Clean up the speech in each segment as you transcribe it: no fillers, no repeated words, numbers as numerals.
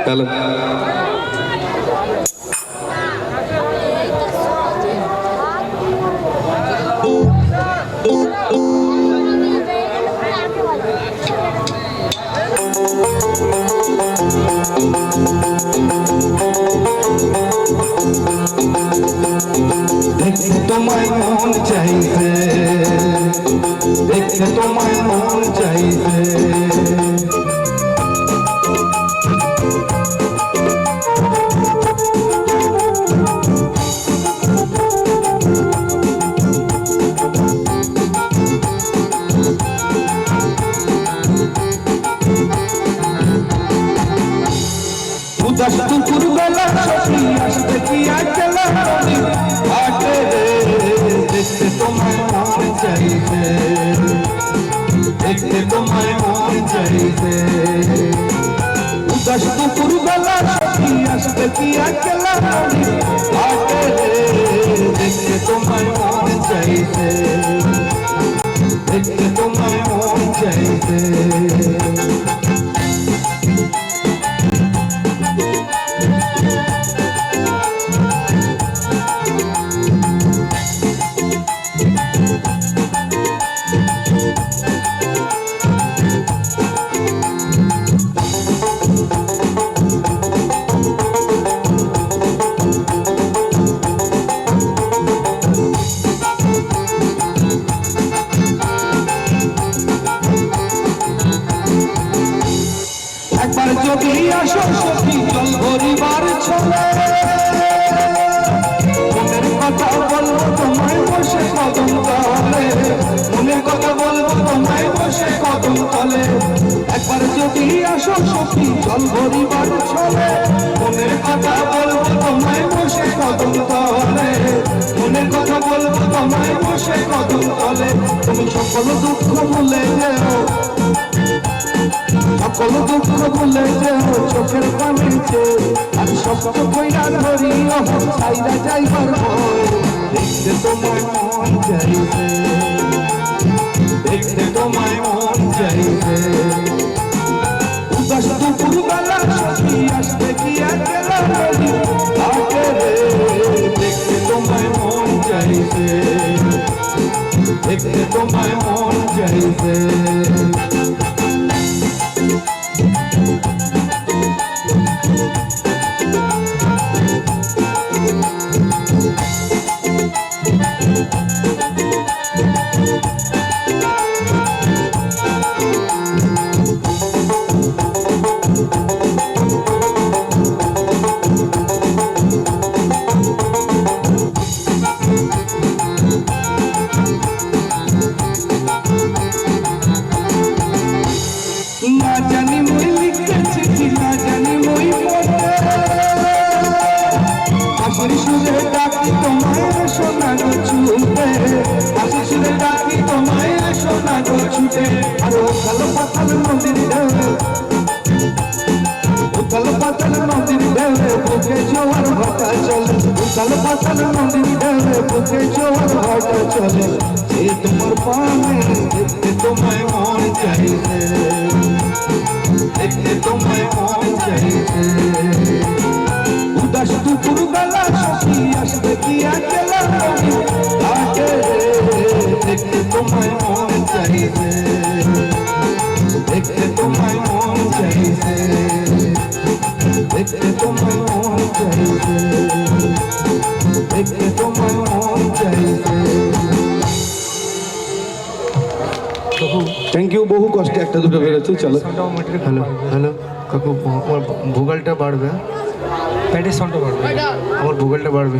Hello দেখতে তোমায় মন চাইছে, দেখতে তোমায় মন চাইছে, উদাস দুপুর বেলা সখী আসতে কি একলা হাটে রে, দেখতে তোমায় মন চাইছে, দেখতে তোমায় মন চাইছে, উদাস দুপুর বেলা সখী আসতে কি একলা হাটে রে, দেখতে তোমায় মন চাইছে, দেখতে তোমায় মন চাইছে। একবার যদি আসো সখী জল ভরিবার ছলে, মনের কথা বলবো তোমায় বসে কদম তলে, মনের কথা বলবো তোমায় বসে কদম তলে, একবার যদি আসো সখী জল ভরিবার ছলে, মনের কথা বলবো তোমায় বসে কদম তলে, মনের কথা বলবো তোমায় বসে কদম তলে, তুমি সকল দুঃখ ভুলে যেও, সকল দুঃখ ভুলে যেও চোখের পানিতে, আর শক্ত কইরা ধরিও ছাইরা যাইবার ভয়, দেখতে তোমায় মন চাইছে, দেখতে তোমায় মন চাইছে, উদাস দুপুর বেলা সখী আসবে কি একলা হাটে রে, দেখতে তোমায় মন চাইছে, দেখতে তোমায় মন চাইছে। না জানি মই লিখেছি কি না জানি মই পড়ে, হাসির সুরে ডাকি তোমায় সোনা গো ছুটে, হাসির সুরে ডাকি তোমায় সোনা গো ছুটে, আর উথাল পাথাল নদীর ঢেউয়ে, উথাল পাথাল নদীর ঢেউয়ে বুকে জোয়ার ভাটা চলে, উথাল পাথাল নদীর ঢেউয়ে বুকে জোয়ার ভাটা চলে, যে তোমার পানে দেখতে তোমায় মন চাইছে, দেখতে তোমায় মন চাইছে, উদাস দুপুর বেলা সখী আসবে কি একলা হাটে রে, দেখতে তোমায় মন চাইছে, দেখতে তোমায় মন চাইছে, দেখতে তোমায় মন চাইছে, দেখতে তোমায় মন চাইছে। থ্যাংক ইউ, বহু কষ্টে একটা দুটো বেরোচ্ছে, চলো। হ্যালো হ্যালো কাকু, আমার ভোগালটা বাড়বে, প্যাটের সাউন্ডটা বাড়বে, আমার ভোগালটা বাড়বে।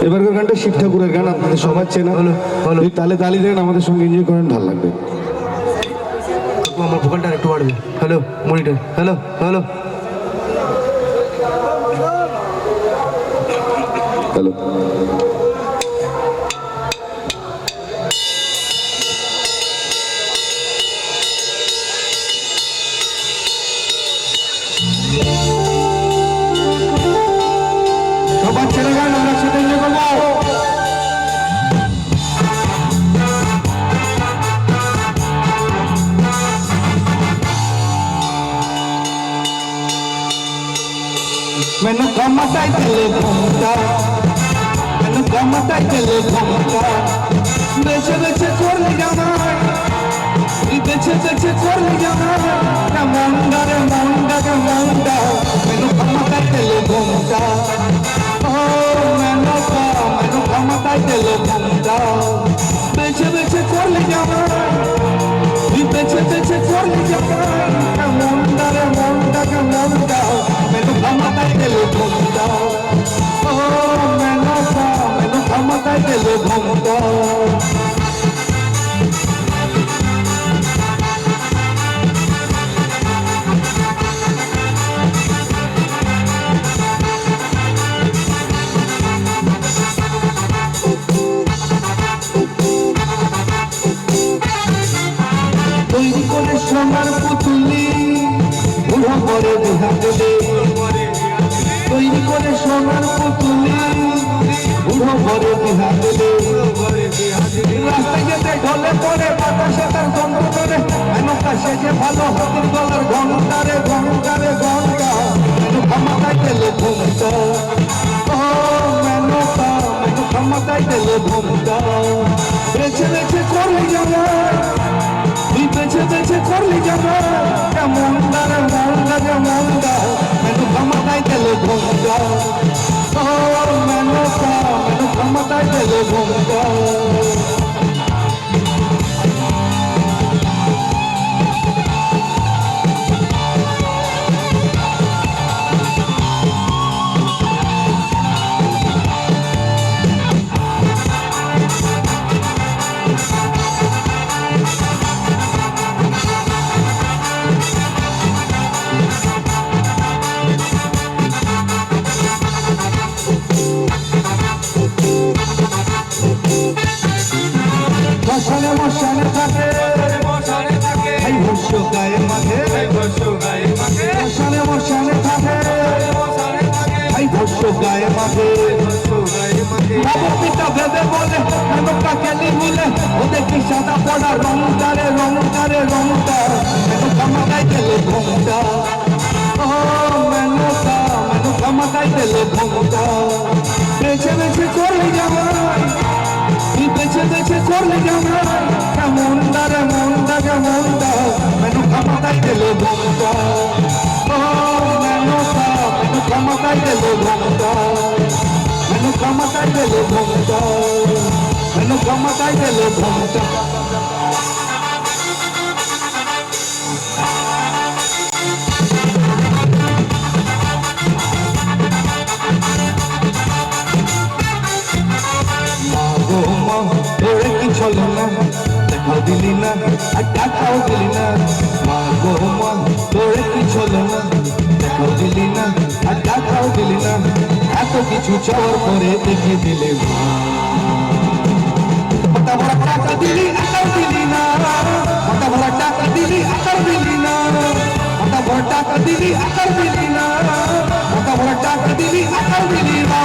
এবারকার গানটা শিব ঠাকুরের গান, আপনাদের সবার চেনা, এই তালে তালি দেন, আমাদের সঙ্গে এনজয় করেন, ভালো লাগবে। কাকু আমার ভোগালটা একটু বাড়বে। Hello monitor, hello hello hello সবার ছেলে গান আমরা সাথে এনজয় করবো। কামাতাই দিল ঘুমটা কেন কামাতাই দিল ঘুমটা বেছে বেছে করলি জামাই বেছে বেছে করলি জামাই মন্ডা রে মন্ডা রে মন্ডা কেন কামাতাই দিল ঘুমটা ও মেনকা কেন কামাতাই দিল ঘুমটা বেছে বেছে করলি জামাই বেছে বেছে করলি জামাই মন্ডা রে মন্ডা রে মন্ডা কেন কামাতাই দিল ঘুমটা ও মেনকা কেন কামাতাই দিল ঘুমটা তৈরি করে সোনার পুতুলি বুড়ো করে বিহা দিলে তৈরি করে সোনার পুতুলি বুড়ো করে বিহা দিলে রাস্তায় যেতে ঢলে পড়ে বাতাসে তার গন্ধ করে মেনকা সেজে ভালো হাতের গলার ঘন্টারে ঘন্টারে ঘন্টা মেনু ক্ষমতায় গেল ঘুমটা ও মেনকা মেনু ক্ষমতায় গেল ঘুমটা বেছে বেছে করলে জামাই বেছে বেছে করলি জামাই মন্ডা রে মন্ডা রে মন্ডা মেনু ক্ষমতায় গেল ঘুমটা ও মেনকা মেনু ক্ষমতায় গেল ঘুমটা মশানে মশানে থাকে এই ভস্য গায়ে মাঠে মশানে মশানে থাকে এই ভস্য গায়ে মাঠে বাবু পিতা ভেবে বলে মেনকা কেলি বলে ও দেখি সাদা পড়া রংটারে রংটারে রংটা মেনু কামাতাই গেল ঘুমটা ও মেনকা মেনু কামাতাই গেল ঘুমটা বেছে বেছে করলি জামাই বেছে বেছে করলে জামাই মন্ডা রে মন্ডা রে মন্ডা মেনু ক্ষমতাই দিল ঘুমটা ও মেনকা মেনু ক্ষমতাই দিল ঘুমটা মেনু ক্ষমতাই দিল ঘুমটা মেনু ক্ষমতাই দিল ঘুমটা তোরে কি চলো না দেখাও দিলি না আর টাকাও দিলি না মা গো মা তোরে কি চলো না দেখাও দিলি না আর টাকাও দিলি না এত কিছু চাওয়ার পরে দেখিয়ে দিলে মা কত বড় টাকা দিলি আকার দিলি না কত বড় টাকা দিলি আকার দিলি না কত বড় টাকা দিলি আকার দিলি না কত বড় টাকা দিলি আকার দিলি না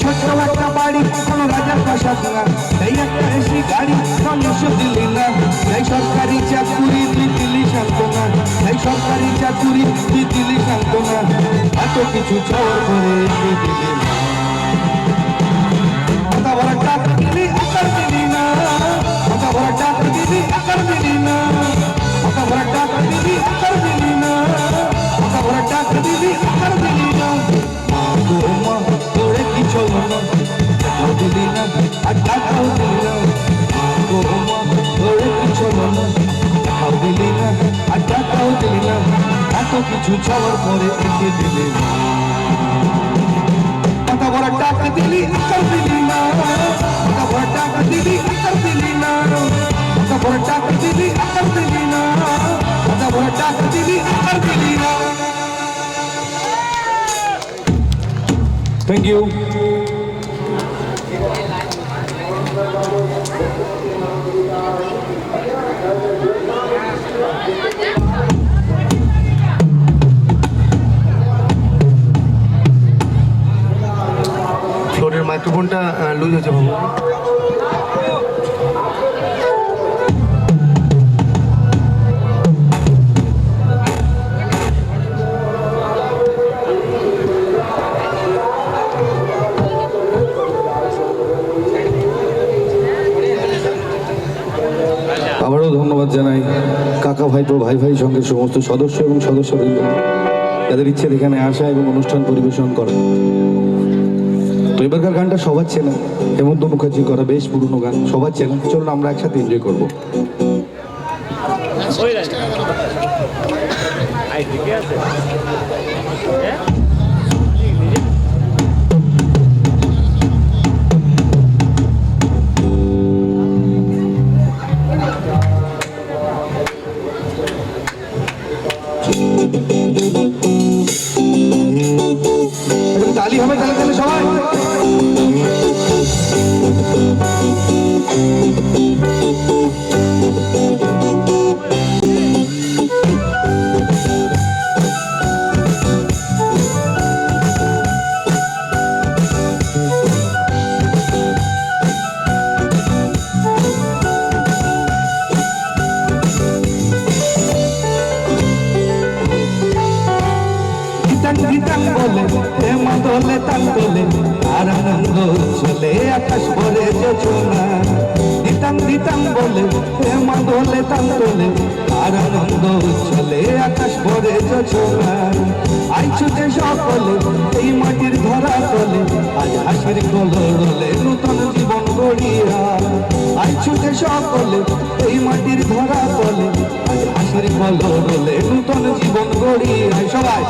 ছোট একটা বাড়ি কোন রাজার প্রসাদ না এই একটা এসি গাড়ি মানুষ দিলি না এই সরকারি চাকুরি তুই দিলি সান্ত্বনা এই সরকারি চাকুরি তুই দিলি সান্ত্বনা এত কিছু চাওয়ার পরে দিলি না কত বড় টাকা দিলি আকার দিলি না কত বড় টাকা দিলি আকার দিলি না কত বড় টাকা দিলি আকার দিলি না কত বড় টাকা দিলি আকার দিলি না মা তোরে কি চলো না দেখাও দিলি না আর টাকাও দিলি না গো মা তোরে কি চলো না দেখাও দিলি না আর টাকাও দিলি না এত কিছু চাওয়ার পরে এগিয়ে দিলি না কত বড় টাকা দিলি আকার দিলি না কত বড় টাকা দিলি আকার দিলি না কত বড় টাকা দিলি আকার দিলি না কত বড় টাকা দিলি আকার দিলি না থ্যাংক ইউ ফ্লোরের মাইক্রোফোনটা লুজ হয়েছে বাবু। আবারও ধন্যবাদ জানাই কাকা ভাইপো ভাই ভাই সঙ্গের সমস্ত সদস্য এবং সদস্যবৃন্দ যাদের ইচ্ছে এখানে আসা এবং অনুষ্ঠান পরিবেশন করা। তো এবারকার গানটা সবার চেনা, হেমন্ত মুখার্জি করা বেশ পুরনো গান, সবার চেনা। চলুন আমরা একসাথে এনজয় করবো। তালি হবে তাহলে তাহলে সবাই। বলে মাদলে তাল তোলে আর আনন্দ চলে আকাশ ভরে যোজনা। দিতাম দিতাম বলে মাদলে তাল তোলে আর আনন্দ চলে আকাশ ভরে যোজনা। আইছুতে সকলে এই মাটির ধরা তোলে আজ হাসির কলরলে নূতন জীবন গড়িয়া। আইছুতে সকলে এই মাটির ধরা তোলে আজ হাসির কলরলে নূতন জীবন গড়িয়া। সবাই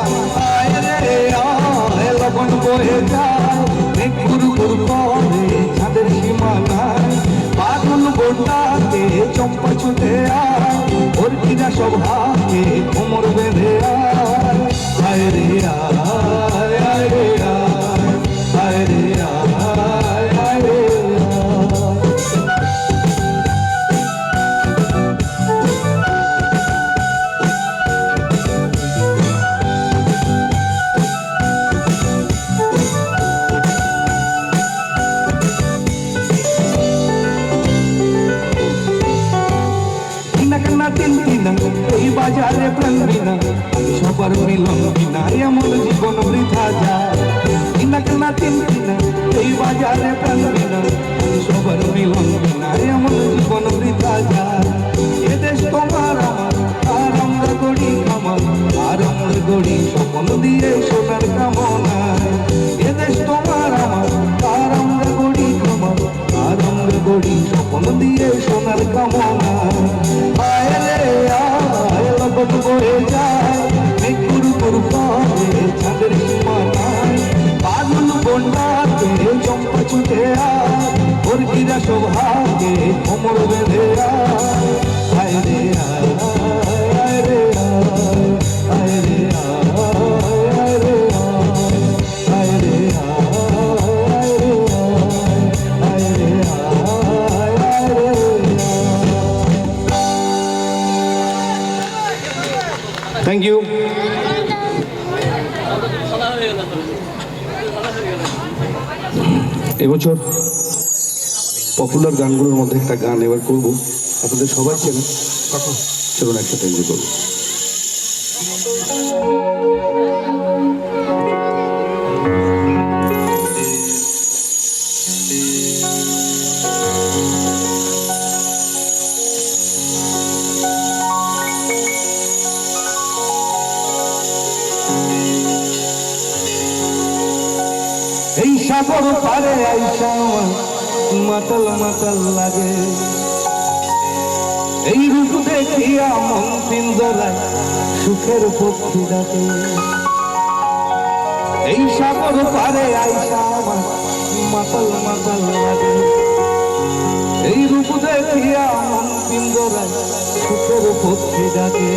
আয় রে আয় লবণ বয়ে যায় মেঘ গুরু গুরু করে চাঁদের সীমানায়। পাগল গোটাকে চম্পা ছুটে আয় ওর কিনা সব হাতে কোমর বেঁধে আয়। আয় রে আয় আয় রে আয় আয় রে আয় আয় রে আয়। এই বাজারে প্রাণ বিনা সবার মিলন বিনা এমন জীবন বৃথা যায়। কিনা কিনা তিন কিনা এই বাজারে প্রাণ বিনা সবার মিলন বিনা এমন জীবন বৃথা যায়। এদেশ তোমার আমার আর আমরা গড়ি খামার আর আমরা গড়ি স্বপ্ন দিয়ে সোনার কামনা। এদেশ তোমার আমার আর আমরা গড়ি খামার আর আমরা গড়ি স্বপ্ন দিয়ে সোনার কামনা। আয় রে আয় লগন বয়ে যায় মেঘ গুরু গুরু করে চাঁদের সীমানায়। পাগল বন্যাতে চম্পা ছুটে আয় ওর কিরা সব হাতে কোমর বেঁধে আয়। আয় রে আয় আয় রে আয় আয় রে আয় আয় রে আয় আয় রে আয় আয় রে আয় আয় রে আয়। Thank you. এবছর পপুলার গানগুলোর মধ্যে একটা গান এবার করবো, আপনাদের সবাই চেনে। চলুন একসাথে এনজয় করবো। এই সাগর পারে আইসা আমার মাতাল মাতাল লাগে। এই রূপ দেখিয়া মন পিঞ্জরায় সুখের পক্ষী ডাকে। এই সাগর পারে আইসা আমার মাতাল মাতাল লাগে। এই রূপ দেখিয়া মন পিঞ্জরায় সুখের পক্ষী ডাকে।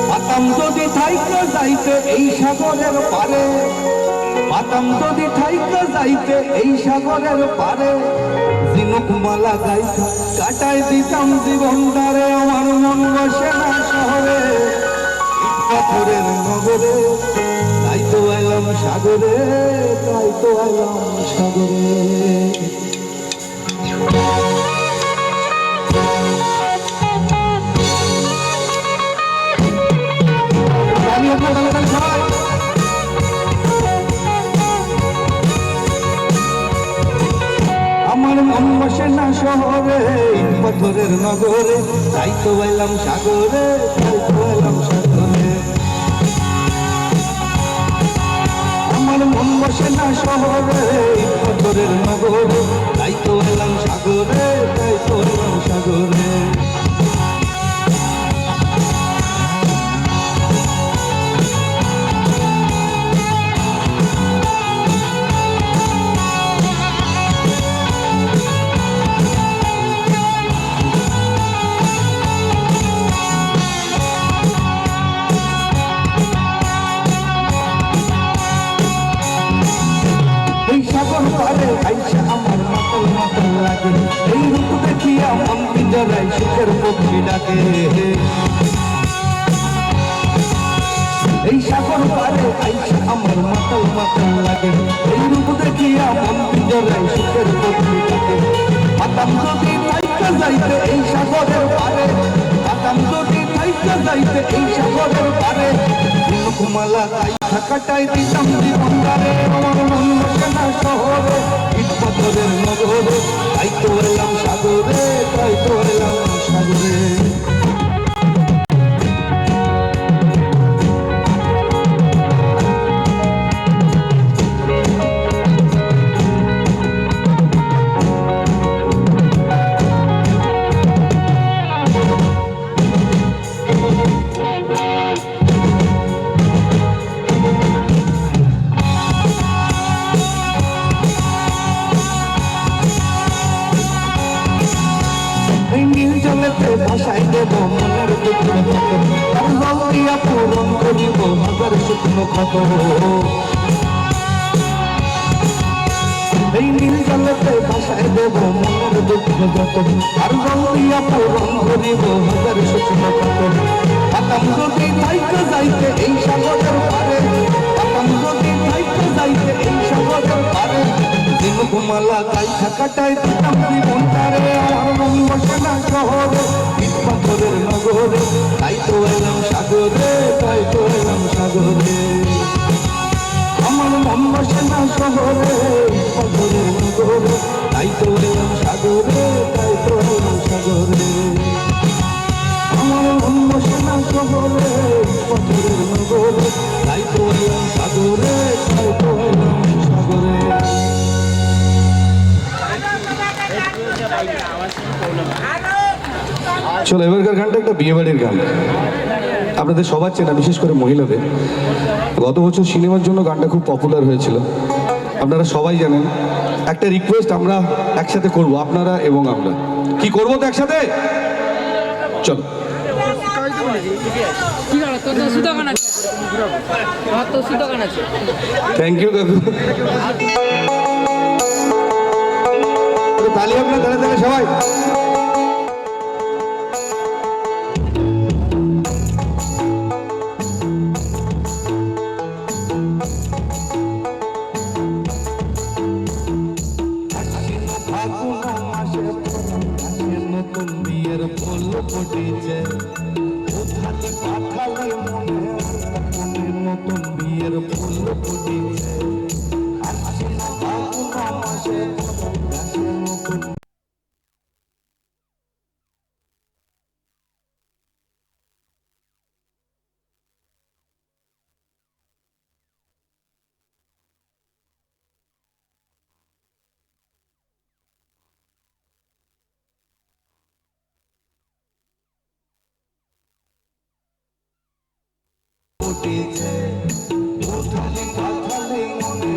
পাতাম যদি থাইকে যাইতে এই সাগরের পারে পাতাম যদি থাইকা যাইতে এই সাগরের পারে ঝিনুক মালা গাইতা কাটাই দিতাম জীবনটারে আমার মন বসে না শহরে ইট পাথরের নগরে তাই তো এলাম সাগরে তাই তো এলাম সাগরে আমার মন বসে না শহরে ইট পাথরের নগরে তাই তো এলাম সাগরে তাই তো এলাম সাগরে আমার মন বসে না শহরে ইট পাথরের নগরে তাই তো এলাম সাগরে তাই তো এলাম সাগরে সাগর পারে আইসা আমার মাতাল মাতাল লাগে এই রূপ দেখিয়া মন পিঞ্জরায় সুখের পক্ষী ডাকে এই সাগর পারে আইসা আমার মাতাল মাতাল লাগে এই রূপ দেখিয়া মন পিঞ্জরায় সুখের পক্ষী ডাকে পাতাম যদি থাইকা যাইতে এই সাগরের পারে পাতাম যদি থাইকা যাইতে এই সাগরের পারে ঝিনুকমালা গাইতা কাটাই দিতাম জীবনটারে আমার মন বসে না শহরে ইট পাথরের নগরে তাই তো এলাম সাগরে তাই তো এলাম সাগরে ভাষায় দেব মনের দুঃখ আর রঙিয়া পূরণ করিব হাজার শুকনো ক্ষত এই নীল জলেতে ভাষায় দেব মনের দুঃখ যত আর রঙিয়া পূরণ করিব হাজার শুকনো ক্ষত পাতাম যদি থাইকা যাইতে এই সাগরের পারে পাতাম যদি থাইকা যাইতে এই সাগরের পারে ঝিনুকমালা গাইতা কাটাই দিতাম জীবনটারে আমার মন বসে না শহরে ইট পাথরের নগরে তাই তো এলাম সাগরে তাই তো এলাম সাগরে আমার মন বসে না শহরে ইট পাথরের নগরে তাই তো এলাম সাগরে তাই তো এলাম সাগরে আমার মন বসে না শহরে ইট পাথরের নগরে তাই তো এলাম সাগরে তাই তো এলাম সাগরে চলো এবারকার গানটা একটা বিয়েবাড়ির গান আপনাদের সবার চেনা বিশেষ করে মহিলাদের গত বছর সিনেমার জন্য গানটা খুব পপুলার হয়েছিল আপনারা সবাই জানেন একটা রিকোয়েস্ট আমরা একসাথে করব আপনারা এবং আমরা কি করব তো একসাথে চলো থ্যাংক ইউ কাকু তালি আপনার দাঁড়ে দাঁড়ে সবাই নতুন বিয়ের ফুল ফুটেছে কোথালি পাখালি মনে নতুন বিয়ের ফুল ফুটেছে ফাগুন মাসে নতুন ফুটেছে কোথালি পাখালি মনে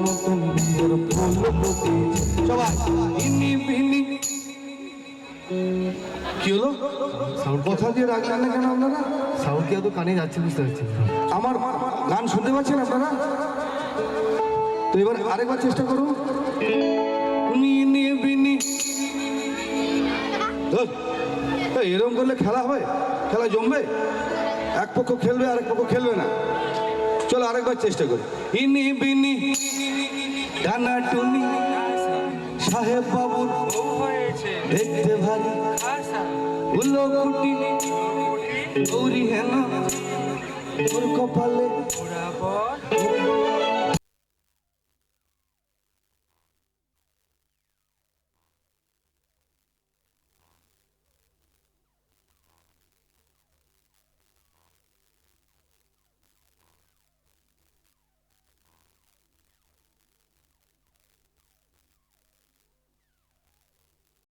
নতুন বিয়ের ফুল ফুটেছে সবাই ইনি বিনি কি হলো সাউন্ড কথা দিয়ে রাখলেন না কেন আপনারা সাউন্ড কি এত কানে যাচ্ছে বুঝতে পারছি না। আমার গান শুনতে পাচ্ছেন আপনারা তো এবার আরেকবার চেষ্টা করো। মিনি বিনি ধর। এরকম করলে খেলা হবে? খেলা জমবে? এক পক্ষ খেলবে আরেক পক্ষ খেলবে না। চলো আরেকবার চেষ্টা করি। ইনি বিনি ডানা টুনি সাহেব বাবুর দেখতে ভারী উলো কুটি গৌরী হেনা তোর কপালে